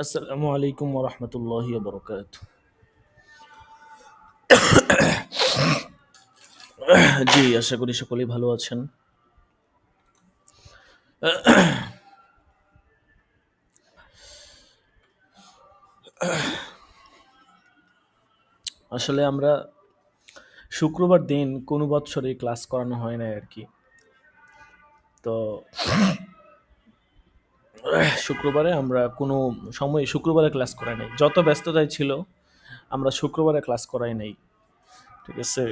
আসসালামু আলাইকুম ওয়া রাহমাতুল্লাহি ওয়া বারাকাতুহু। জি, আশা করি সকলেই ভালো আছেন। আসলে আমরা শুক্রবার দিন কোনো বৎসরে ক্লাস করানো হয় নাই আরকি। তো শুক্রবারে আমরা কোনো সময় শুক্রবারে ক্লাস করাই নাই। যত ব্যস্ততায় ছিল আমরা শুক্রবারে ক্লাস করাই নাই। ঠিক আছে?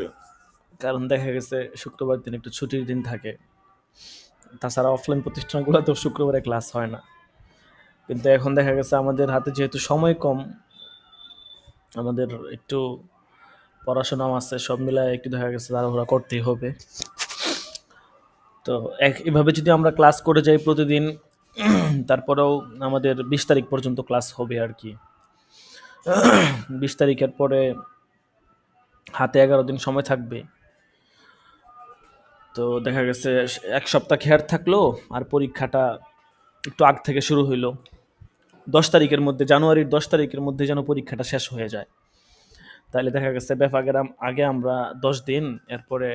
কারণ দেখা গেছে শুক্রবার দিন একটু ছুটির দিন থাকে। তাছাড়া অফলাইন প্রতিষ্ঠানগুলোতেও শুক্রবারে ক্লাস হয় না। কিন্তু এখন দেখা গেছে আমাদের হাতে যেহেতু সময় কম, আমাদের একটু পড়াশোনাও আছে, সব মিলায় একটু দেখা গেছে তাড়াহুড়া করতেই হবে। তো এভাবে যদি আমরা ক্লাস করে যাই প্রতিদিন, তারপরেও আমাদের 20 তারিখ পর্যন্ত ক্লাস হবে আর কি। 20 তারিখের পরে হাতে 11 দিন সময় থাকবে। তো দেখা গেছে 1 সপ্তাহ খেয়ার থাকলো, আর পরীক্ষাটা একটু আগ থেকে শুরু হইলো। 10 তারিখের মধ্যে, জানুয়ারির 10 তারিখের মধ্যে যেন পরীক্ষাটা শেষ হয়ে যায়। তাহলে দেখা গেছে বেফাকের আগে আমরা 10 দিন, এরপরে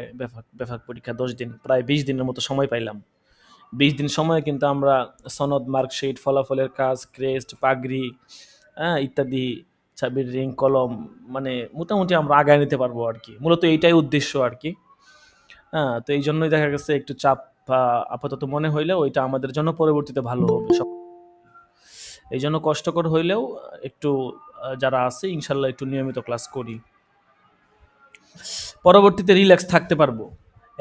বেফাক পরীক্ষা 10 দিন, প্রায় 20 দিনের মতো সময় পাইলাম। 20 দিন সময়ে কিন্তু আমরা সনদ, মার্কশিট, ফলাফলের কাজ, ক্রেস্ট, পাগড়ি, ইত্যাদি, চাবির রিং, কলম, মানে মোটামুটি আমরা আগায় নিতে পারবো আর কি। মূলত এইটাই উদ্দেশ্য আর কি। তো এই জন্যই দেখা গেছে একটু চাপ আপাতত মনে হইলে ওইটা আমাদের জন্য পরবর্তীতে ভালো হবে। এই জন্য কষ্টকর হইলেও একটু যারা আছে ইনশাল্লাহ একটু নিয়মিত ক্লাস করি, পরবর্তীতে রিল্যাক্স থাকতে পারবো।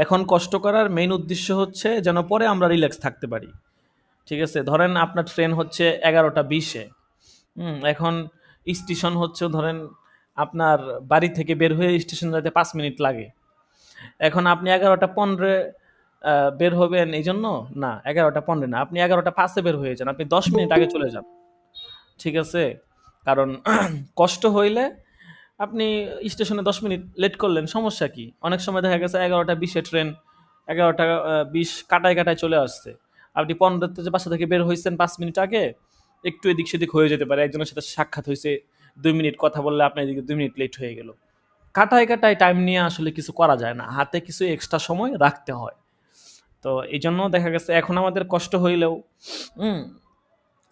এখন কষ্ট করার মেইন উদ্দেশ্য হচ্ছে যেন পরে আমরা রিল্যাক্স থাকতে পারি। ঠিক আছে? ধরেন আপনার ট্রেন হচ্ছে 11টা 20-এ, এখন স্টেশন হচ্ছে ধরেন আপনার বাড়ি থেকে বের হয়ে স্টেশন যেতে 5 মিনিট লাগে। এখন আপনি 11টা 15 বের হবেন এই জন্য? না, 11টা 15 না, আপনি 11টা 5-এ বের হয়ে যান, আপনি 10 মিনিট আগে চলে যান। ঠিক আছে? কারণ কষ্ট হইলে আপনি স্টেশনে 10 মিনিট লেট করলেন, সমস্যা কি? অনেক সময় দেখা গেছে 11টা 20-এ ট্রেন, 11টা 20 কাটায় কাটায় চলে আসছে। আপনি 15তে যে বাসা থেকে বের হয়েছেন 5 মিনিট আগে, একটু এদিক সেদিক হয়ে যেতে পারে। একজনের সাথে সাক্ষাৎ হয়েছে, 2 মিনিট কথা বললে আপনার এদিকে 2 মিনিট লেট হয়ে গেল। কাটায় কাটায় টাইম নিয়ে আসলে কিছু করা যায় না, হাতে কিছু এক্সট্রা সময় রাখতে হয়। তো এই জন্য দেখা গেছে এখন আমাদের কষ্ট হইলেও, হুম,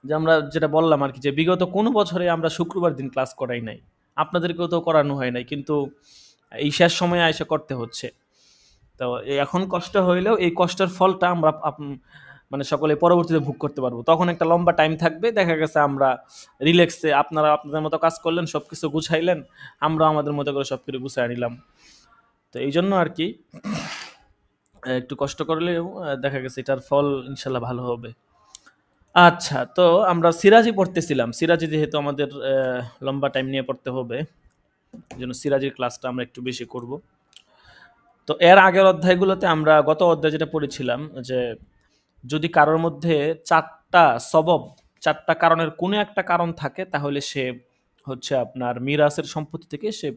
যে আমরা যেটা বললাম আর কি, যে বিগত কোনো বছরে আমরা শুক্রবার দিন ক্লাস করাই নাই, আপনাদেরকেও তো করানো হয় নাই, কিন্তু এই শেষ সময়ে এসে করতে হচ্ছে। তো এখন কষ্ট হইলেও এই কষ্টের ফলটা আমরা মানে সকলে পরবর্তীতে ভোগ করতে পারবো। তখন একটা লম্বা টাইম থাকবে, দেখা গেছে আমরা রিল্যাক্সে, আপনারা আপনাদের মতো কাজ করলেন, সব কিছু গুছাইলেন, আমরা আমাদের মতো করে সব কিছু গুছাই নিলাম। তো এই জন্য আর কি একটু কষ্ট করলেও দেখা গেছে এটার ফল ইনশাল্লাহ ভালো হবে। আচ্ছা, তো আমরা সিরাজি পড়তেছিলাম। সিরাজি যেহেতু আমাদের লম্বা টাইম নিয়ে পড়তে হবে, এই জন্য সিরাজির ক্লাসটা আমরা একটু বেশি করব। তো এর আগের অধ্যায়গুলোতে আমরা গত অধ্যায় যেটা পড়েছিলাম, যে যদি কারোর মধ্যে চারটা সবব, চারটা কারণের কোনো একটা কারণ থাকে, তাহলে সে হচ্ছে আপনার মিরাসের সম্পত্তি থেকে সে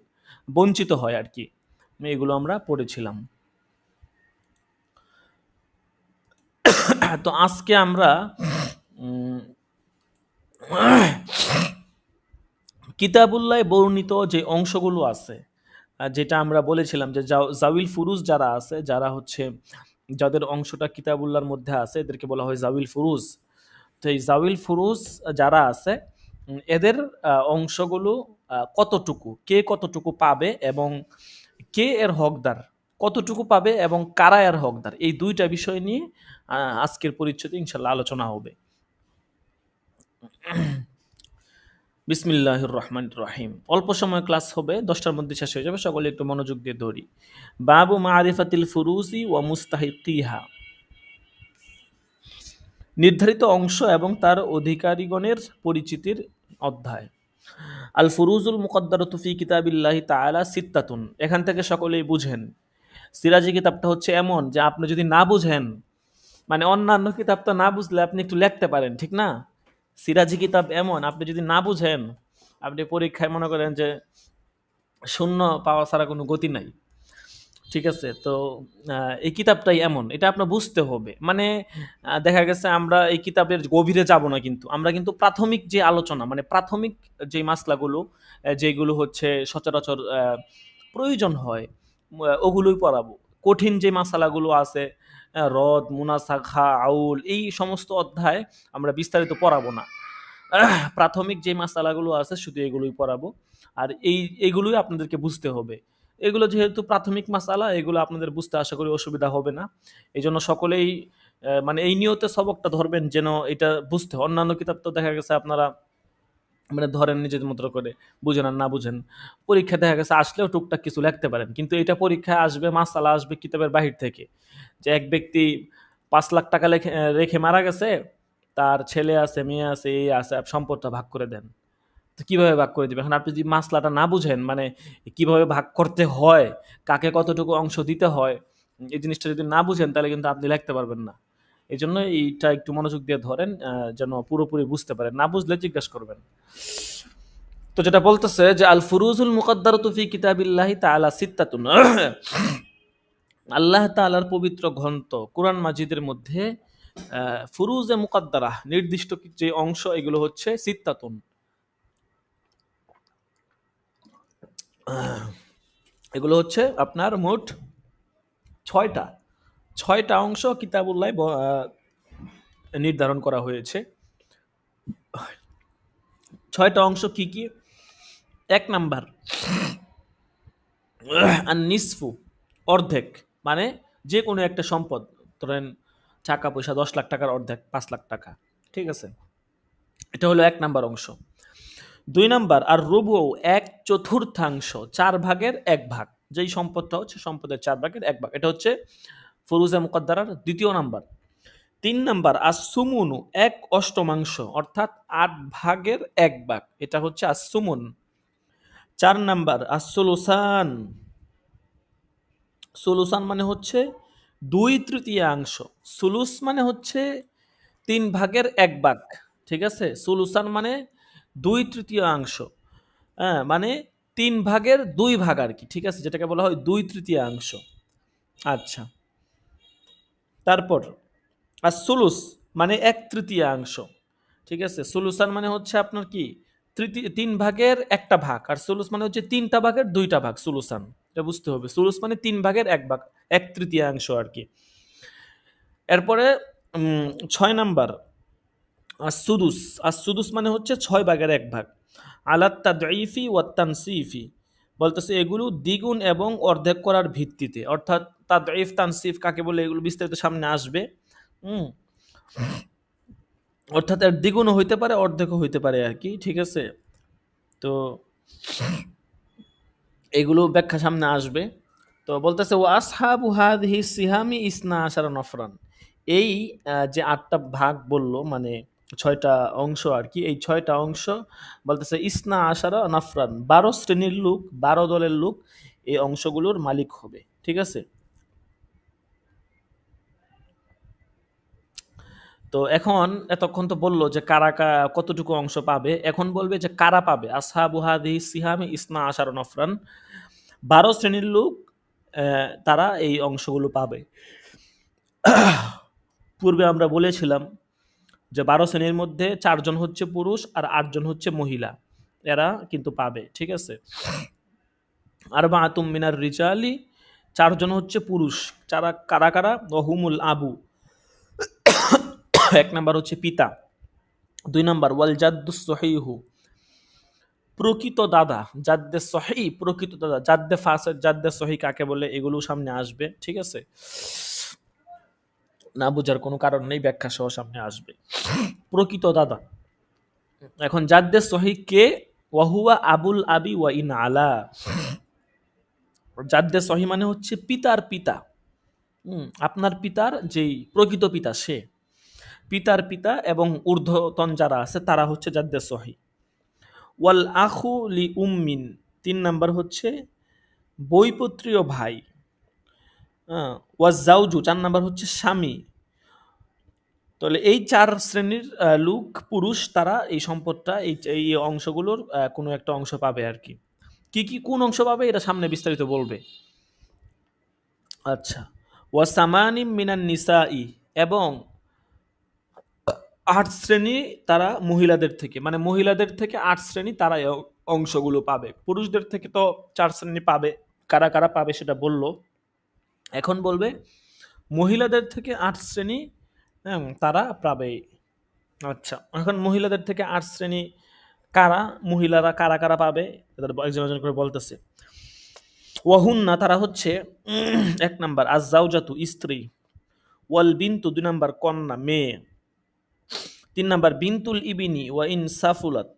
বঞ্চিত হয় আর কি। এগুলো আমরা পড়েছিলাম। তো আজকে আমরা কিতাবুল্লাহ বর্ণিত যে অংশগুলো আছে, যেটা আমরা বলেছিলাম যে জাউইল ফুরুজ যারা আছে, যারা হচ্ছে যাদের অংশটা কিতাবুল্লাহর মধ্যে আছে, এদেরকে বলা হয় জাউইল ফুরুজ। তো এই জাউইল ফুরুজ যারা আছে, এদের অংশগুলো কতটুকু, কে কতটুকু পাবে, এবং কে এর হকদার, কতটুকু পাবে এবং কারা এর হকদার, এই দুইটা বিষয় নিয়ে আজকের পরিচ্ছদে ইনশাল্লাহ আলোচনা হবে। বিসমিল্লাহির রহমানির রহিম। অল্প সময় ক্লাস হবে, 10টার মধ্যে শেষ হয়ে যাবে, সকলে একটু মনোযোগ দিয়ে ধরি। বাবু মারিফাতিল ফুরুজি ওয়া মুস্তাহিকিহা, নির্ধারিত অংশ এবং তার অধিকারীগণের পরিচিতির অধ্যায়। আল ফুরুজুল মুকদ্দারাতু ফি কিতাবিল্লাহি তাআলা সিত্তাতুন, এখান থেকে সকলেই বুঝেন সিরাজি কিতাবটা হচ্ছে এমন যে আপনি যদি না বুঝেন, মানে অন্যান্য কিতাব তো না বুঝলে আপনি একটু লিখতে পারেন, ঠিক না? সিরাজি কিতাব এমন, আপনি যদি না বুঝেন, আপনি পরীক্ষায় মনে করেন যে শূন্য পাওয়া ছাড়া কোনো গতি নাই। ঠিক আছে? তো এই কিতাবটাই এমন। এটা আপনার বুঝতে হবে। মানে দেখা গেছে আমরা এই কিতাবের গভীরে যাব না কিন্তু। আমরা কিন্তু প্রাথমিক যে আলোচনা মানে প্রাথমিক যে মাসলাগুলো যেগুলো হচ্ছে সচরাচর প্রয়োজন হয় ওগুলোই পড়াবো। কঠিন যে মাসালাগুলো আছে রদ, মুনাসাখা, আউল এই সমস্ত অধ্যায় আমরা বিস্তারিত পড়াবো না। প্রাথমিক যে মাসালাগুলো আছে শুধু এগুলোই পড়াবো। আর এইগুলোই আপনাদেরকে বুঝতে হবে। এগুলো যেহেতু প্রাথমিক মাসালা এগুলো আপনাদের বুঝতে আশা করি অসুবিধা হবে না। এজন্য সকলেই মানে এই নিয়তে সবকটা ধরবেন যেন এটা বুঝতে হয়। অন্যান্য কিতাব তো দেখা গেছে আপনারা মানে ধরেন নিজের মতো করে বুঝেন আর না বুঝেন। পরীক্ষা দেখা গেছে আসলেও টুকটাক কিছু লিখতে পারেন। কিন্তু এটা পরীক্ষায় আসবে মাসালা আসবে কিতাবের বাহির থেকে। যে এক ব্যক্তি ৫,০০,০০০ টাকা রেখে মারা গেছে, তার ছেলে আছে, মেয়ে আছে, এই আছে, সম্পদটা ভাগ করে দেন। তো কিভাবে ভাগ করে দিবেন? এখন আপনি যদি মাসলাটা না বুঝেন মানে কিভাবে ভাগ করতে হয়, কাকে কতটুকু অংশ দিতে হয়, এই জিনিসটা যদি না বুঝেন তাহলে কিন্তু আপনি লিখতে পারবেন না। এজন্য এইটা একটু মনোযোগ দিয়ে ধরেন যেন পুরোপুরি বুঝতে পারেন। না বুঝলে জিজ্ঞাসা করবেন। তো যেটা বলতেছে যে আল ফুরুজুল মুকদ্দারাতু ফি কিতাবিল্লাহি তাআলা সিত্তাতুন। আল্লাহ তাআলার পবিত্র গ্রন্থ কুরআন মাজিদের মধ্যে ফুরুজে মুকদ্দারাহ নির্দিষ্ট যে অংশ এগুলো হচ্ছে সিত্তাতুন। এগুলো হচ্ছে আপনার মোট ৬টা ৬টা অংশ কিতাবুল্লাহ নির্ধারণ করা হয়েছে। ৬টা অংশ কি কি? ১ নাম্বার আর নিসফু অর্ধেক, মানে যে কোনো একটা সম্পদ ধরেন টাকা পয়সা ১০,০০,০০০ টাকার অর্ধেক ৫,০০,০০০ টাকা, ঠিক আছে? এটা হলো ১ নাম্বার অংশ। ২ নাম্বার আর রুবু ১/৪ ৪ ভাগের ১ ভাগ, যেই সম্পদটা হচ্ছে সম্পদের ৪ ভাগের ১ ভাগ, এটা হচ্ছে ফুরুজে মুকদ্দারার ২য় নাম্বার। ৩ নাম্বার আসসুমুনু ১/৮ অর্থাৎ ৮ ভাগের ১ ভাগ, এটা হচ্ছে আসসুমুন। ৪ নাম্বার আসসুলুসান, সুলুসান মানে হচ্ছে ২/৩ সুলুস মানে হচ্ছে ৩ ভাগের ১ ভাগ, ঠিক আছে? সুলুসান মানে ২/৩ হ্যাঁ, মানে ৩ ভাগের ২ ভাগ আর কি, ঠিক আছে? যেটাকে বলা হয় ২/৩। আচ্ছা, তারপর আর সুলুস মানে ১/৩, ঠিক আছে? সুলুসান মানে হচ্ছে আপনার কি ৩ ভাগের ১টা ভাগ, আর সুলুস মানে হচ্ছে ৩টা ভাগের ২টা ভাগ সুলুসান। এটা বুঝতে হবে। সুলুস মানে ৩ ভাগের ১ ভাগ, ১/৩ আর কি। এরপরে ৬ নাম্বার আসুদুস, আসুদুস মানে হচ্ছে ৬ ভাগের ১ ভাগ। আলাত তাদঈফি ওয়াত তানসিফি বলতেছে এগুলো দ্বিগুণ এবং অর্ধেক করার ভিত্তিতে, অর্থাৎ তাদঈফ তানসিফ কাকে বলে এগুলো বিস্তারিত সামনে আসবে। হুম, অর্থাৎ এর দ্বিগুণও হইতে পারে অর্ধেকও হইতে পারে আর কি, ঠিক আছে? তো এগুলো ব্যাখ্যা সামনে আসবে। তো বলতেছে ও আসহাবু হাযিহি সিহামি ইসনা আশারা নফরান, এই যে ৮টা ভাগ বললো মানে ৬টা অংশ আর কি, এই ৬টা অংশ বলতেছে ইসনা আশারা নফরান ১২ শ্রেণীর লোক, ১২ দলের লোক এই অংশগুলোর মালিক হবে, ঠিক আছে? তো এখন এতক্ষণ তো বললো যে কারা কতটুকু অংশ পাবে, এখন বলবে যে কারা পাবে। আসহাবু হাযিহি সিহামি ইসনা আশারা নফরান ১২ শ্রেণীর লোক তারা এই অংশগুলো পাবে। পূর্বে আমরা বলেছিলাম যে ১২ শ্রেণীর মধ্যে ৪ জন হচ্ছে পুরুষ আর ৮ জন হচ্ছে মহিলা, এরা কিন্তু পাবে, ঠিক আছে? আরবাআতুম মিনার রিজালি ৪ জন হচ্ছে পুরুষ, যারা কারা কারা? ওহুমুল আবু ১ নাম্বার হচ্ছে পিতা। ২ নাম্বার ওয়াল জাদ্দুস সহিহু প্রকৃত দাদা, জাদ্দে সহি প্রকৃত দাদা, জাদ্দে ফাসেদ জাদ্দে সহি কাকে বলে এগুলো সামনে আসবে, ঠিক আছে? না বোঝার কোনো কারণ নেই, ব্যাখ্যা সহ সামনে আসবে। প্রকৃত দাদা। এখন জাদ্দে সহি কে? ওয়াহুয়া আবুল আবি ওয়া ইন আলা, জাদ্দে সহি মানে হচ্ছে পিতার পিতা। আপনার পিতার যেই প্রকৃত পিতা সে, পিতার পিতা এবং ঊর্ধ্বতন যারা আছে তারা হচ্ছে জাদ্দে সহি। ওয়াল আখু লি উম্মিন ৩ নাম্বার হচ্ছে বৈপত্রীয় ভাই। ওয়াজ জাউজু ৪ নাম্বার হচ্ছে স্বামী। তাহলে এই ৪ শ্রেণীর লোক পুরুষ তারা এই সম্পদটা এই অংশগুলোর কোনো একটা অংশ পাবে আর কি। কি কি কোন অংশ পাবে এটা সামনে বিস্তারিত বলবে। আচ্ছা, ওয়াসামানিম মিনান নিসাই, এবং ৮ শ্রেণী তারা মহিলাদের থেকে, মানে মহিলাদের থেকে ৮ শ্রেণী তারা এই অংশগুলো পাবে। পুরুষদের থেকে তো ৪ শ্রেণী পাবে। কারা কারা পাবে সেটা বলল। এখন বলবে মহিলাদের থেকে ৮ শ্রেণী, হ্যাঁ, তারা পাবে। আচ্ছা, এখন মহিলাদের থেকে ৮ শ্রেণী কারা, মহিলারা কারা কারা পাবে, তাদের একজন একজন করে বলতেছে। ওয়াহুন্না, তারা হচ্ছে ১ নাম্বার আজ-জাওজাতু, স্ত্রী, ওয়াল বিনতু ২ নাম্বার কন্যা, মেয়ে, ৩ নাম্বার বিনতুল ইবিনি ওয়া ইন সাফুলাত,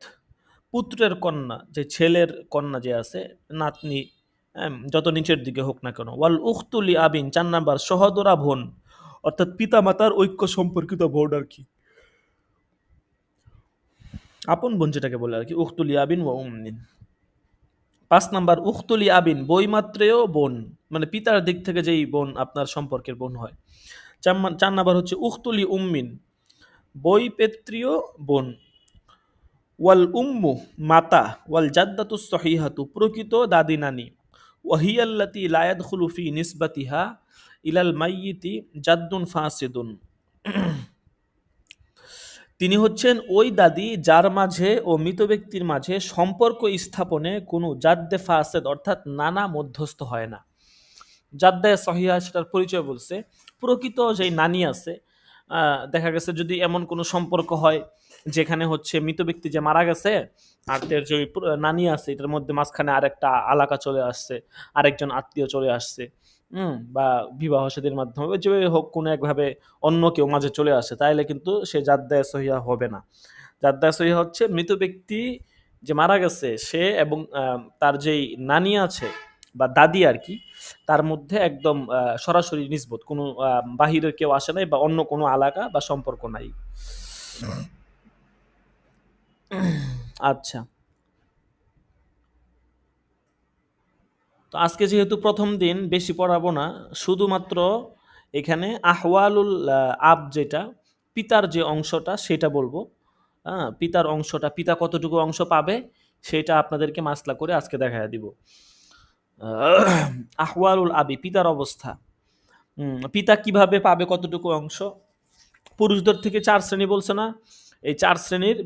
পুত্রের কন্যা, যে ছেলের কন্যা যে আছে, নাতনি, যত নিচের দিকে হোক না কেন, ওয়াল উখতুলি আবিন ৪ নাম্বার সহদরা বোন, অর্থাৎ পিতা মাতার ঐক্য সম্পর্কিত বোন আর কি, আপন বোন যেটাকে বলে আর কি, উখতুলি আবিন ওয়া উম্মিন। ৫ নাম্বার উখতুলি আবিন, বইমাত্রেয় বোন, মানে পিতার দিক থেকে যেই বোন আপনার সম্পর্কের বোন হয়। ৪ নাম্বার হচ্ছে উখতুলি উম্মিন, বৈপেত্রীয় বোন। ওয়াল উম্মু, মাতা, ওয়াল জাদ্দাতু সহিহাতু, প্রকৃত দাদি নানি, ওয়াহিয়াল্লাতি লা ইয়াদখুলু ফি নিসবাতিহা ইলাল মাইয়িতি জাদ্দুন ফাসিদুন, তিনি হচ্ছেন ওই দাদি যার মাঝে ও মৃত ব্যক্তির মাঝে সম্পর্ক স্থাপনে কোনো জাদ্দে ফাসেদ অর্থাৎ নানা মধ্যস্থ হয় না। জাদ্দায়ে সহিহা সেটার পরিচয় বলছে, প্রকৃত যেই নানি আছে, দেখা গেছে যদি এমন কোনো সম্পর্ক হয় যেখানে হচ্ছে মৃত ব্যক্তি যে মারা গেছে আর তার যে নানি আছে, এটার মধ্যে মাঝখানে আরেকটা আলাকা চলে আসছে, আরেকজন আত্মীয় চলে আসছে, বা বিবাহ সাদীর মাধ্যমে যে হোক কোনো একভাবে অন্য কেউ মাঝে চলে আসে, তাইলে কিন্তু সে জাদ্দায়ে সহিহা হবে না। জাদ্দায়ে সহিহা হচ্ছে মৃত ব্যক্তি যে মারা গেছে সে এবং তার যেই নানি আছে বা দাদি আর কি, তার মধ্যে একদম সরাসরি নিসবত, কোনো বাহিরের কেউ আসে নাই বা অন্য কোনো আলাকা বা সম্পর্ক নাই। আচ্ছা, তো আজকে যেহেতু প্রথম দিন বেশি পড়াবো না, শুধুমাত্র এখানে আহওয়ালুল আব, যেটা পিতার যে অংশটা সেটা বলবো। হ্যাঁ, পিতার অংশটা, পিতা কতটুকু অংশ পাবে সেটা আপনাদেরকে মাসলা করে আজকে দেখায় দিব। আহওয়ালুল আবি, পিতার অবস্থা। পিতা কিভাবে পাবে কতটুকু অংশ? পুরুষদের থেকে ৪ শ্রেণী বলছে না, এই ৪ শ্রেণীর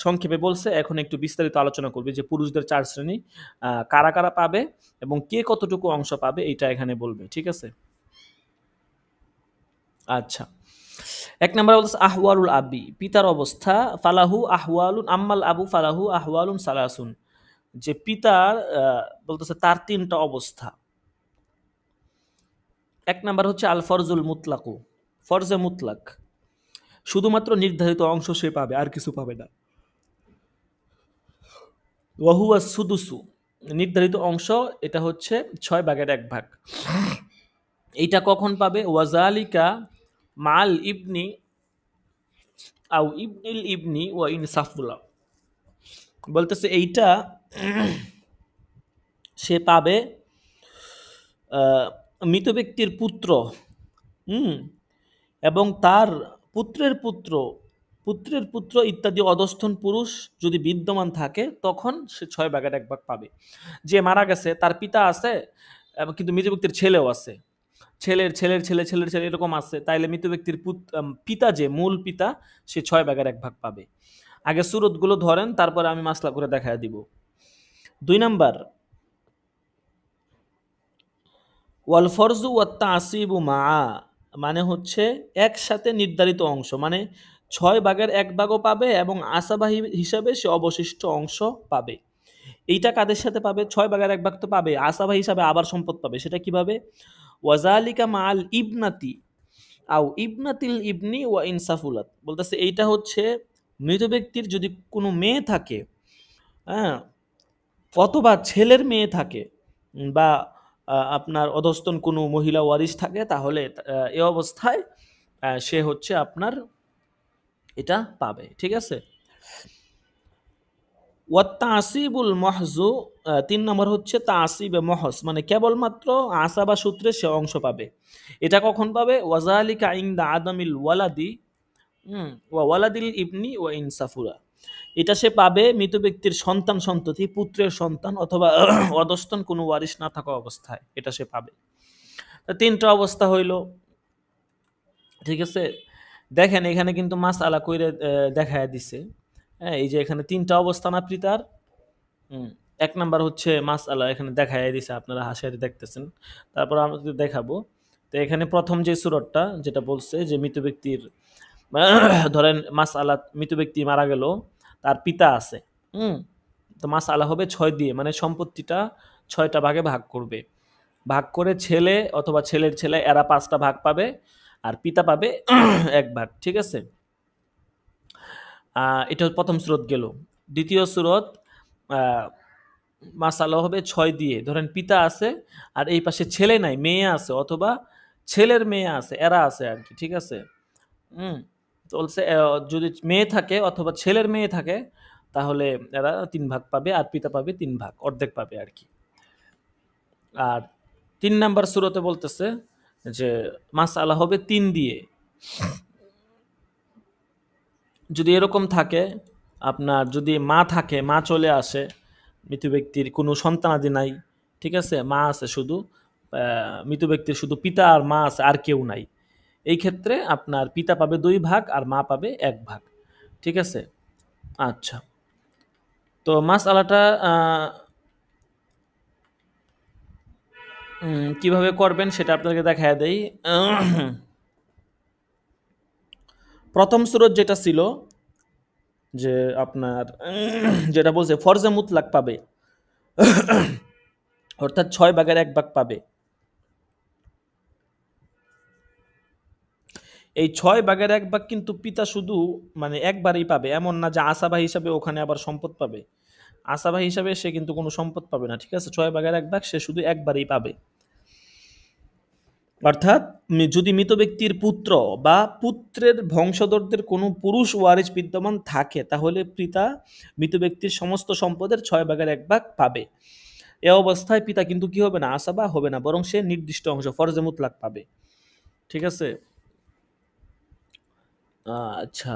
সংক্ষেপে বলছে। এখন একটু বিস্তারিত আলোচনা করবে যে পুরুষদের ৪ শ্রেণী কারা কারা পাবে এবং কে কতটুকু অংশ পাবে, এইটা এখানে বলবে। ঠিক আছে? আচ্ছা, ১ নাম্বার বলছে আহওয়ালুল আবি, পিতার অবস্থা। ফালাহু আহওয়ালুন, আম্মাল আবু ফালাহু আহওয়ালুন সালাসুন, যে পিতার বলতেছে তার ৩টা অবস্থা। ১ নাম্বার হচ্ছে আল ফরজুল মুতলাকু, ফরজে মুতলাক, শুধুমাত্র নির্ধারিত অংশ সে পাবে, আর কিছু পাবে না। ওয়াহুয়া সুদুসু, নির্ধারিত অংশ, এটা হচ্ছে 6/1 এইটা কখন পাবে? ওয়াজালিকা মাল ইবনি আও ইবনিল ইবনি ওয়া ইনসাফুল্লাহ, বলতেছে এইটা সে পাবে মৃত ব্যক্তির পুত্র, এবং তার পুত্রের পুত্র, পুত্রের পুত্র ইত্যাদি অধস্থন পুরুষ যদি বিদ্যমান থাকে তখন সে 6/1 পাবে। যে মারা গেছে তার পিতা আছে কিন্তু মৃত ব্যক্তির ছেলেও আছে, ছেলের ছেলের ছেলে ছেলের ছেলে এরকম আছে, তাইলে মৃত ব্যক্তির পিতা যে মূল পিতা সে 6/1 পাবে। আগে সুরতগুলো ধরেন, তারপরে আমি মাসলা করে দেখায় দিব। ২ নাম্বার ওয়াল ফরজু ওয়াত তাসিবু মা, মানে হচ্ছে একসাথে নির্ধারিত অংশ, মানে 6/1 পাবে এবং আসাবাহী হিসাবে সে অবশিষ্ট অংশ পাবে। এইটা কাদের সাথে পাবে? 6/1 তো পাবে, আসাবাহী হিসাবে আবার সম্পদ পাবে। সেটা কিভাবে? ওয়াজালিকা মাল ইবনাতি আও ইবনাতিল ইবনি ওয়া ইনসাফুলাত, বলতেছে এইটা হচ্ছে মৃত ব্যক্তির যদি কোনো মেয়ে থাকে, হ্যাঁ, অথবা ছেলের মেয়ে থাকে, বা আপনার অধস্তন কোনো মহিলা ওয়ারিশ থাকে, তাহলে এ অবস্থায় সে হচ্ছে আপনার এটা পাবে। ঠিক আছে? ওয়াত তাসিবুল মহজু, ৩ নম্বর হচ্ছে তাসিবে মহজ, মানে কেবলমাত্র আসাবা সূত্রে সে অংশ পাবে। এটা কখন পাবে? ওয়াজালিকা ইনদা আদামিল ওয়ালাদি ওয়া ওয়ালাদিল ইবনি ওয়া ইনসাফুরা, এটা সে পাবে মৃত ব্যক্তির সন্তান সন্ততি, পুত্রের সন্তান অথবা অধস্তন কোনো ওয়ারিশ না থাকা অবস্থায় এটা সে পাবে। তিনটা অবস্থা হইল, ঠিক আছে। দেখেন এখানে কিন্তু মাস আলা কইরে দেখায় দিছে, হ্যাঁ, এই যে এখানে তিনটা অবস্থা না পিতার। এক নাম্বার হচ্ছে মাস আলা এখানে দেখায় দিছে, আপনারা হাসিয়ারি দেখতেছেন। তারপর আমরা যদি দেখাবো, তো এখানে প্রথম যে সুরতটা যেটা বলছে যে মৃত ব্যক্তির ধরেন মাস আলা, মৃত ব্যক্তি মারা গেল, তার পিতা আছে, তো মাস আলা হবে 6 দিয়ে, মানে সম্পত্তিটা 6টা ভাগে ভাগ করবে। ভাগ করে ছেলে অথবা ছেলের ছেলে এরা 5টা ভাগ পাবে, আর পিতা পাবে 1 ভাগ, ঠিক আছে। এটা প্রথম সুরত গেল। দ্বিতীয় সুরত মাসালা হবে 6 দিয়ে, ধরেন পিতা আছে আর এই পাশে ছেলে নাই, মেয়ে আছে অথবা ছেলের মেয়ে আছে, এরা আছে আর কি, ঠিক আছে। তো বলছে যদি মেয়ে থাকে অথবা ছেলের মেয়ে থাকে তাহলে এরা 3 ভাগ পাবে, আর পিতা পাবে 3 ভাগ, অর্ধেক পাবে আর কি। আর 3 নাম্বার সূরাতে বলতেছে যে মাসআলা হবে 3 দিয়ে। যদি এরকম থাকে, আপনার যদি মা থাকে, মা চলে আসে, মৃত ব্যক্তির কোনো সন্তানাদি নাই, ঠিক আছে, মা আছে শুধু, মৃত ব্যক্তির শুধু পিতা আর মা আছে, আর কেউ নাই, এই ক্ষেত্রে আপনার পিতা পাবে 2 ভাগ আর মা পাবে 1 ভাগ, ঠিক আছে। আচ্ছা, তো মাসআলাটা কিভাবে করবেন সেটা আপনাদেরকে দেখায় দেই। প্রথম সূরত যেটা ছিল যে আপনার যেটা বলছে ফরজে মুতলাক পাবে, অর্থাৎ 6 ভাগের 1 ভাগ পাবে। এই 6 ভাগের 1 ভাগ কিন্তু পিতা শুধু মানে একবারই পাবে, এমন না যে আসাবা হিসাবে ওখানে আবার সম্পদ পাবে। আসাবা হিসাবে সে কিন্তু কোনো সম্পদ পাবে না, ঠিক আছে। 6 ভাগের 1 ভাগ সে শুধু একবারই পাবে। অর্থাৎ যদি মৃত ব্যক্তির পুত্র বা পুত্রের বংশধরদের কোনো পুরুষ ওয়ারিস বিদ্যমান থাকে তাহলে পিতা মৃত ব্যক্তির সমস্ত সম্পদের 6 ভাগের 1 ভাগ পাবে। এ অবস্থায় পিতা কিন্তু কি হবে না, আসাবা হবে না, বরং সে নির্দিষ্ট অংশ ফরজে মুতলাক পাবে, ঠিক আছে। আচ্ছা,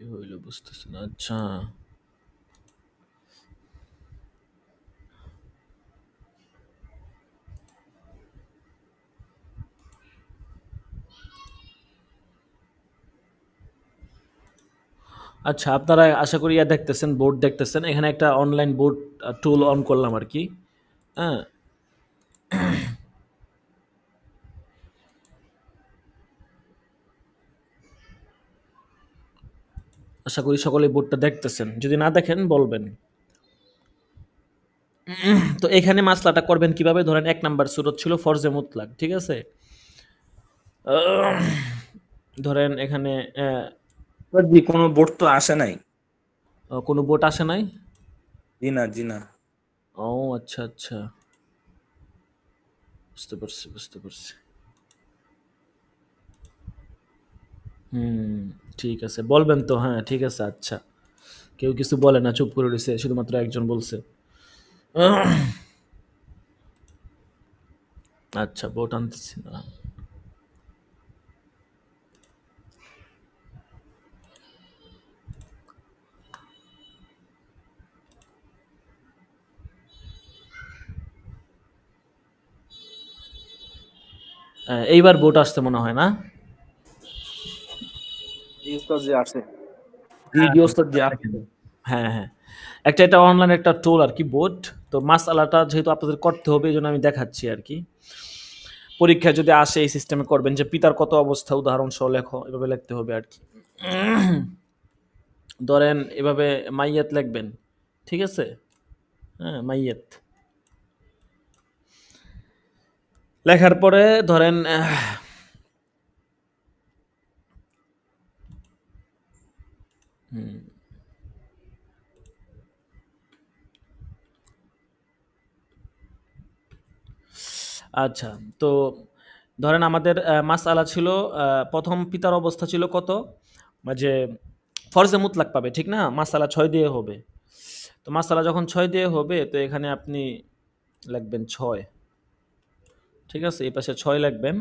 কি হইল বুঝতেছি না। আচ্ছা, আচ্ছা, আপনারা আশা করি দেখতেছেন, বোর্ড দেখতেছেন, এখানে একটা অনলাইন বোর্ড টুল অন করলাম আর কি। হ্যাঁ, আশা করি সকলে বোর্ডটা দেখতেছেন, যদি না দেখেন বলবেন। তো এখানে মাসলাটা করবেন কিভাবে, ধরেন 1 নাম্বার সূরত ছিল ফরজে মুতলাক, ঠিক আছে। ধরেন এখানে জি, কোনো বোর্ড তো আসে নাই। কোনো বোর্ড আসে নাই। জি না, জি না। ও আচ্ছা আচ্ছা, বুঝতে পারছি বুঝতে পারছি। ঠিক আছে, বলবেন তো, হ্যাঁ ঠিক আছে। আচ্ছা, কেউ কিছু বলে না, চুপ করে রয়েছে, শুধুমাত্র একজন বলছে। আচ্ছা, বোট আনতেছি না। এইবার বোট আসতে মনে হয় না। জি উস্তাদ, জি আসে। জি জি উস্তাদ, জি আসে। হ্যাঁ হ্যাঁ, একটা এটা অনলাইন একটা টুল আর কি, বোট। তো মাসআলাটা যেহেতু আপনাদের করতে হবে এই জন্য আমি দেখাচ্ছি আর কি। পরীক্ষায় যদি আসে এই সিস্টেমে করবেন যে পিতার কত অবস্থা উদাহরণ সহ লেখো, এভাবে লিখতে হবে আর কি। ধরেন এভাবে মাইয়াত লিখবেন, ঠিক আছে। হ্যাঁ, মাইয়াত লেখার পরে ধরেন আচ্ছা, তো ধরেন আমাদের মাসআলা ছিল, প্রথম পিতার অবস্থা ছিল কত, যে ফরজে মুতলাক পাবে, ঠিক না? মাসআলা 6 দিয়ে হবে। তো মাসআলা যখন 6 দিয়ে হবে, তো এখানে আপনি লিখবেন 6, ঠিক আছে? এই পাশে 6 লিখবেন,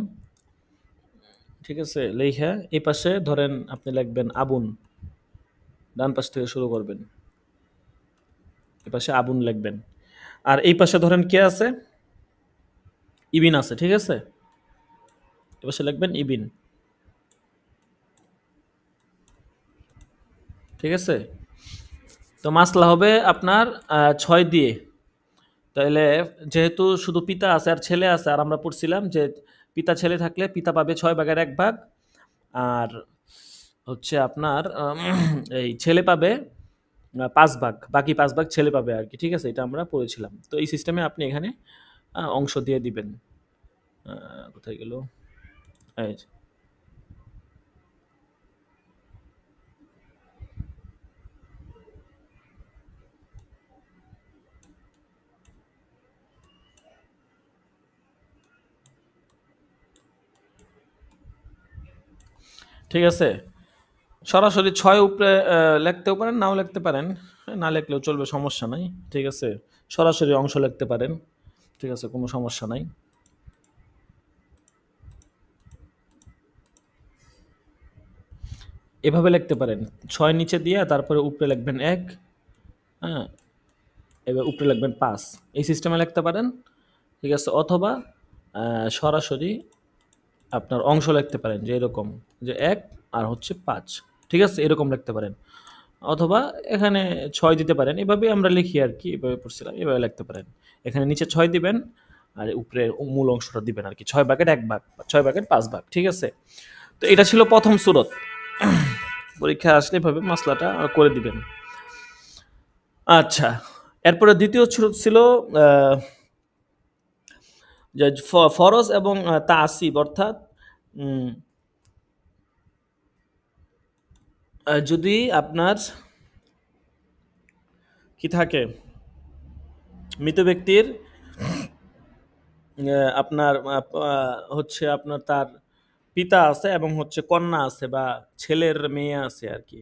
ঠিক আছে? লেখা এই পাশে ধরেন আপনি লিখবেন আবুন, ডান পাশ থেকে শুরু করবেন, এই পাশে আবুন লিখবেন। আর এই পাশে ধরেন কে আছে, ইবিন আছে, ঠিক আছে? এই পাশে লিখবেন ইবিন, ঠিক আছে? তো মাসলা হবে আপনার 6 দিয়ে। তাইলে যেহেতু শুধু পিতা আছে আর ছেলে আছে, আর আমরা পড়ছিলাম যে পিতা ছেলে থাকলে পিতা পাবে 6 ভাগের 1 ভাগ, আর হচ্ছে আপনার এই ছেলে পাবে 5 ভাগ, বাকি 5 ভাগ ছেলে পাবে আর কি, ঠিক আছে? এটা আমরা পড়েছিলাম। তো এই সিস্টেমে আপনি এখানে অংশ দিয়ে দিবেন। কোথায় গেল, এই যে। ঠিক আছে, সরাসরি 6 উপরে লিখতেও পারেন, নাও লিখতে পারেন, না লিখলেও চলবে, সমস্যা নাই, ঠিক আছে? সরাসরি অংশ লিখতে পারেন, ঠিক আছে, কোনো সমস্যা নাই। এভাবে লিখতে পারেন, 6 নিচে দিয়ে তারপরে উপরে লিখবেন 1, হ্যাঁ, এবার উপরে লিখবেন 5, এই সিস্টেমে লিখতে পারেন, ঠিক আছে? অথবা সরাসরি আপনার অংশ লিখতে পারেন, যে এরকম, যে 1 আর হচ্ছে 5, ঠিক আছে? এরকম লিখতে পারেন। অথবা এখানে 6 দিতে পারেন, এভাবে আমরা লিখি আর কি, এভাবে পড়ছিলাম, এভাবে লিখতে পারেন। এখানে নিচে 6 দিবেন আর উপরে মূল অংশটা দিবেন আর কি, 6 ভাগের 1 ভাগ, 6 ভাগের 5 ভাগ, ঠিক আছে? তো এটা ছিল প্রথম সূরত। পরীক্ষা আসলে এভাবে মশলাটা করে দিবেন। আচ্ছা, এরপরে দ্বিতীয় সূরত ছিল যে ফরজ এবং তাসিব, অর্থাৎ যদি আপনার কি থাকে, মৃত ব্যক্তির আপনার হচ্ছে আপনার তার পিতা আছে এবং হচ্ছে কন্যা আছে বা ছেলের মেয়ে আছে আর কি।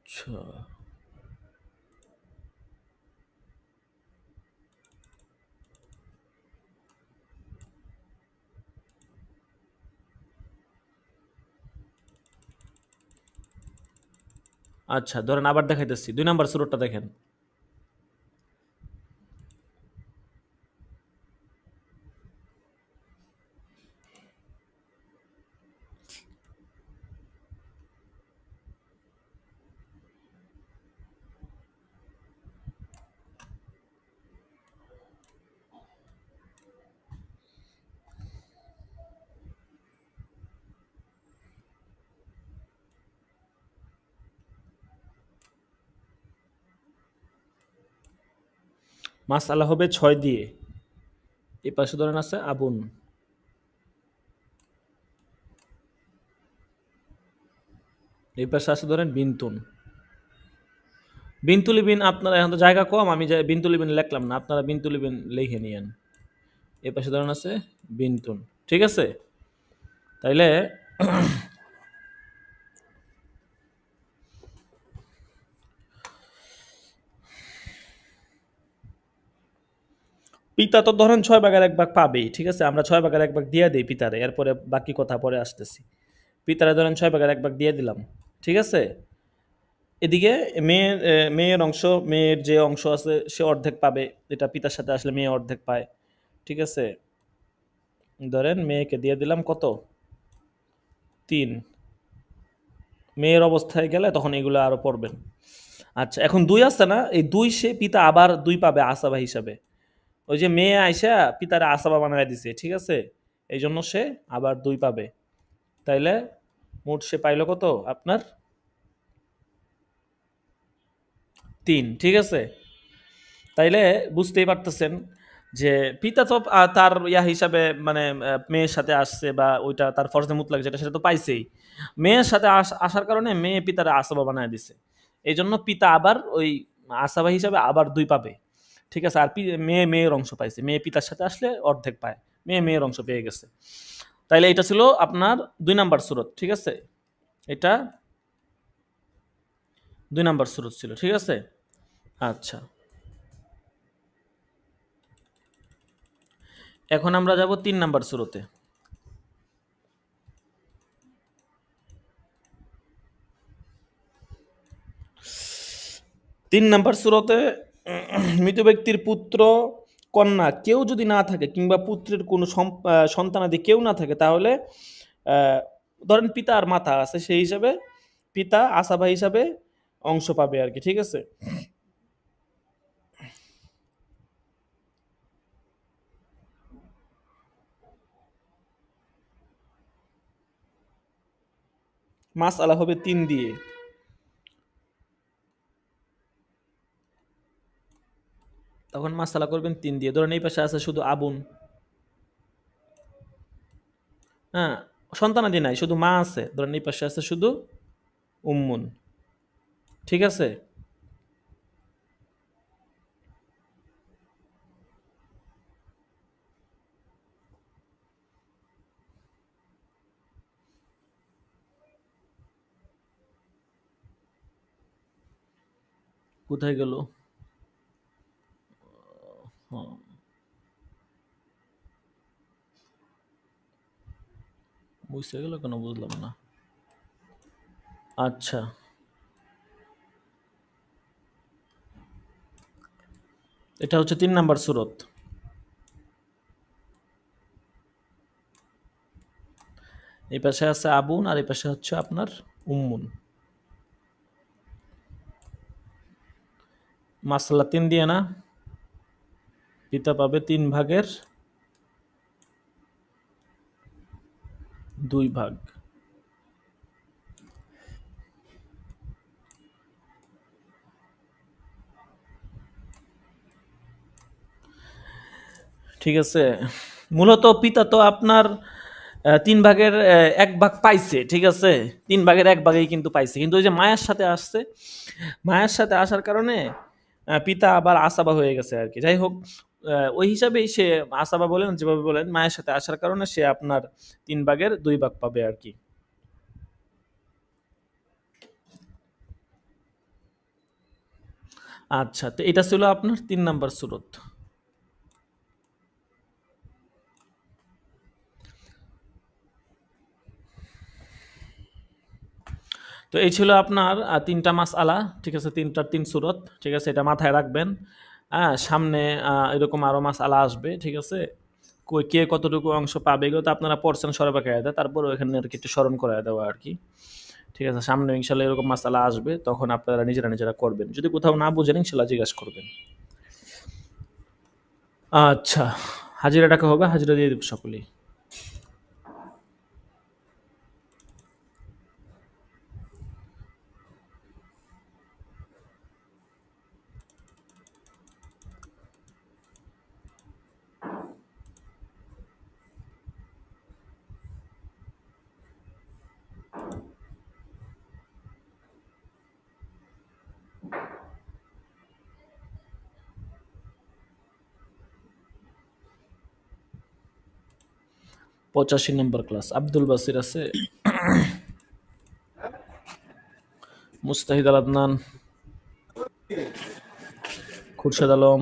আচ্ছা, আচ্ছা, ধরেন আবার দেখাইতেছি, 2 নাম্বার সূরাটা দেখেন। মাসআলা হবে 6 দিয়ে, এই পাশে ধরেন আছে আবুন, এই পাশে আছে ধরেন বিনতুন। বিনতুলিবিন আপনারা এখন তো জায়গা কম, আমি বিনতুলিবিন লিখলাম না, আপনারা বিনতুলিবিন লিখে নিয়েন। এই পাশে ধরেন আছে বিনতুন, ঠিক আছে? তাইলে পিতা তো ধরেন 6 ভাগের 1 ভাগ পাবেই, ঠিক আছে? আমরা 6 ভাগের 1 ভাগ দিয়ে দিই পিতারে, এরপরে বাকি কথা পরে আসতেছি। পিতারে ধরেন 6 ভাগের 1 ভাগ দিয়ে দিলাম, ঠিক আছে? এদিকে মেয়ের অংশ, মেয়ের যে অংশ আছে সে অর্ধেক পাবে, এটা পিতার সাথে আসলে মেয়ে অর্ধেক পায়, ঠিক আছে? ধরেন মেয়েকে দিয়ে দিলাম কত, 3। মেয়ের অবস্থায় গেলে তখন এগুলো আরো পড়বেন। আচ্ছা, এখন 2 আছে না, এই 2 সে পিতা আবার 2 পাবে আসাবা হিসাবে। ওই যে মেয়ে আইসা পিতারে আসাবা বানায় দিছে, ঠিক আছে? এই জন্য সে আবার 2 পাবে। তাইলে মোট সে পাইলো কত আপনার 3, ঠিক আছে? তাইলে বুঝতেই পারতেছেন যে পিতা তো তার হিসাবে মানে মেয়ের সাথে আসছে বা ওইটা তার ফরজে মুতলাক যেটা সেটা তো পাইছেই। মেয়ের সাথে আসার কারণে মেয়ে পিতারে আসবা বানায় দিছে। এই জন্য পিতা আবার ওই আসাবা হিসাবে আবার 2 পাবে, ঠিক আছে? আর মেয়ে মেয়ের অংশ পাইছে, মেয়ে পিতার সাথে আসলে অর্ধেক পায়, মেয়ে মেয়ের অংশ পেয়ে গেছে। তাইলে এটা ছিল আপনার 2 নাম্বার সূরত, ঠিক আছে? এটা 2 নাম্বার সূরত ছিল, ঠিক আছে? আচ্ছা, এখন আমরা যাব 3 নাম্বার সূরতে। 3 নাম্বার সূরতে মৃত ব্যক্তির পুত্র, কন্যা কেউ যদি না থাকে কিংবা পুত্রের কোনো সন্তানাদি কেউ না থাকে, তাহলে ধরেন পিতা আর মাতা আছে, সেই হিসাবে পিতা আসাবা হিসাবে অংশ পাবে আর কি, ঠিক আছে? মাসআলা হবে 3 দিয়ে। তখন মাসআলা করবেন 3 দিয়ে। ধরেন এই পাশে আছে শুধু আবুন, হ্যাঁ, সন্তানাদি নাই, শুধু মা আছে। ধরেন এই পাশে আছে শুধু উম্মুন, ঠিক আছে? কোথায় গেল? হ্যাঁ, বুঝতে গেল কেন বুঝলাম না। আচ্ছা, এটা হচ্ছে 3 নাম্বার সূরত। এই পাশে আছে আবুন আর এই পাশে হচ্ছে আপনার উম্মুন। মাসআলা 3 দিয়ে না, পিতা পাবে 3 ভাগের 2 ভাগ। ঠিক আছে? মূলত পিতা তো আপনার 3 ভাগের 1 ভাগ পাইছে, ঠিক আছে? 3 ভাগের 1 ভাগই কিন্তু পাইছে। কিন্তু ওই যে মায়ের সাথে আসছে, মায়ের সাথে আসার কারণে পিতা আবার আসাবা হয়ে গেছে আর কি। যাই হোক, ওই হিসাবেই সে আসাবা বলেন যেভাবে বলেন, মায়ের সাথে আসার কারণে সে আপনার 3 ভাগের 2 ভাগ পাবে আর কি। আচ্ছা, তো এটা ছিল আপনার 3 নাম্বার সূরত। তো এই ছিল আপনার 3টা মাসআলা, ঠিক আছে? 3টার 3 সূরত, ঠিক আছে? এটা মাথায় রাখবেন। হ্যাঁ, সামনে এরকম আরো মাসআলা আসবে, ঠিক আছে? কে কতটুকু অংশ পাবে এগুলো তো আপনারা পড়ছেন সরবা কায়দা, তারপরে এখানে আর কি একটু স্মরণ করায় দেওয়া আর কি, ঠিক আছে? সামনে ইনশাল্লাহ এরকম মাসআলা আসবে, তখন আপনারা নিজেরা নিজেরা করবেন। যদি কোথাও না বুঝেন ইনশাল্লাহ জিজ্ঞাসা করবেন। আচ্ছা, হাজিরা টাকা হবে, হাজিরা দিয়ে দেব সকলেই। পঁচাশি নম্বর ক্লাস। আব্দুল বাসির আছে, মুস্তাহিদ আল আদনান, খুরশেদ আলম,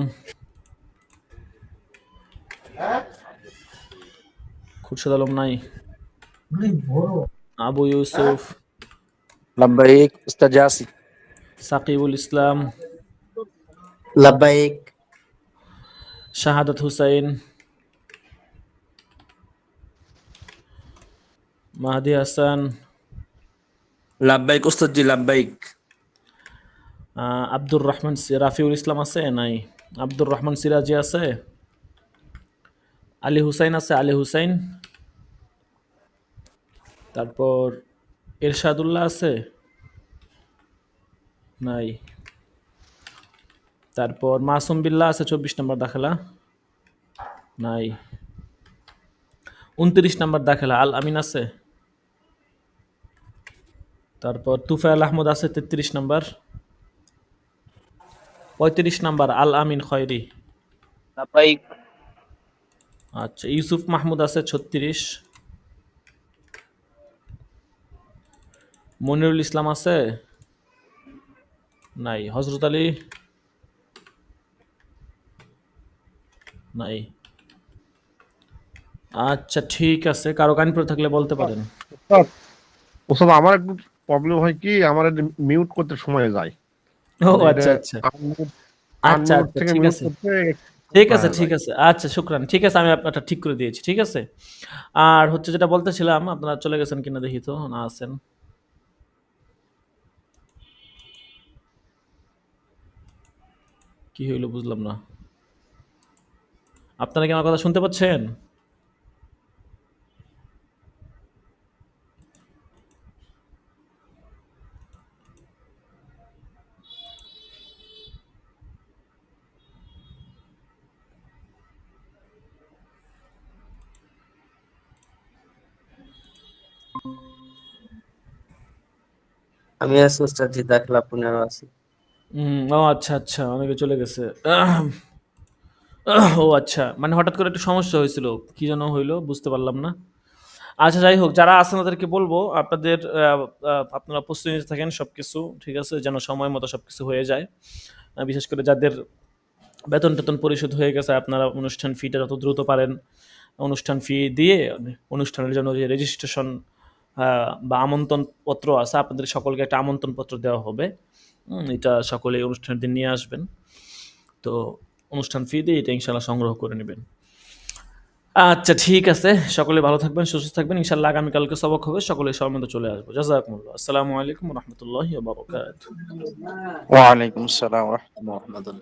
খুরশেদ আলম নাই, আবু ইউসুফ, লাব্বাইক উস্তাদ জাসি। সাকিবুল ইসলাম, লাব্বাইক। শাহাদাত হুসাইন, মাহাদি হাসান, লাব্বাইক উস্তাদ জি, লাব্বাইক। আব্দুর রহমান, রাফিউল ইসলাম আছে নাই, আব্দুর রহমান সিরাজি আছে, আলী হুসাইন আছে, আলী হুসাইন, তারপর এরশাদুল্লাহ আছে নাই, তারপর মাসুম বিল্লাহ আছে 24 নম্বর দাখিলা, নাই। 29 নম্বর দাখিলা আল আমিন আছে। তারপর তুফাইল আহমদ আছে 33 নম্বর। 35 নম্বর আল আমিন খয়রি। সাপ্তাহিক আচ্ছা, ইউসুফ মাহমুদ আছে 36। মনিরুল ইসলাম আছে, নাই। হজরত আলী, নাই। আচ্ছা ঠিক আছে, কারো কানপুর থাকলে বলতে পারেন। ওস্তাদ, ওস্তাদ আমার একটু প্রবলেম হয় কি, আমার মিউট করতে সময় যায়। ও মানে এটা আচ্ছা আচ্ছা আনমিউট আচ্ছা আনমিউট আচ্ছা থেকে ঠিক মিউট আছে করতে ঠিক আছে হয়ে ঠিক যায়। আছে আচ্ছা শুক্রান, ঠিক আছে, আমি আপনারটা ঠিক করে দিয়েছি, ঠিক আছে। আর হচ্ছে যেটা বলতেছিলাম, আপনারা চলে গেছেন কিনা দেখি তো, না আছেন। কি হইলো বুঝলাম না। আপনারা কি আমার কথা শুনতে পাচ্ছেন? আমি আছি ওস্তাদ জি, দাখিলা 15 আছি। ও আচ্ছা আচ্ছা, অনেকে চলে গেছে। ও আচ্ছা, মানে হঠাৎ করে একটু সমস্যা হয়েছিল, কি যেন হইলো বুঝতে পারলাম না। আচ্ছা যাই হোক, যারা আছেন তাদেরকে বলবো আপনাদের আপনারা প্রস্তুতি নিতে থাকেন সবকিছু, ঠিক আছে, যেন সময় মতো সবকিছু হয়ে যায়। বিশেষ করে যাদের বেতন টেতন পরিশোধ হয়ে গেছে, আপনারা অনুষ্ঠান ফিটা যত দ্রুত পারেন অনুষ্ঠান ফি দিয়ে অনুষ্ঠানের জন্য যে রেজিস্ট্রেশন বা আমন্ত্রণ পত্র আছে, আপনাদের সকলকে একটা আমন্ত্রণ পত্র দেওয়া হবে। এটা সকলে অনুষ্ঠানের দিন নিয়ে আসবেন। তো অনুষ্ঠান ফি দিয়ে এটা ইনশাল্লাহ সংগ্রহ করে নেবেন। আচ্ছা ঠিক আছে, সকলে ভালো থাকবেন, সুস্থ থাকবেন। ইনশাল্লাহ আগামীকালকে সবক হবে, সকলে সময় মতো চলে আসবো। জাযাকুমুল্লাহ। আসসালামু আলাইকুম ওয়া রাহমাতুল্লাহি ওয়া বারাকাতুহু। ওয়ালাইকুম আসসালাম ওয়া রাহমাতুল্লাহ।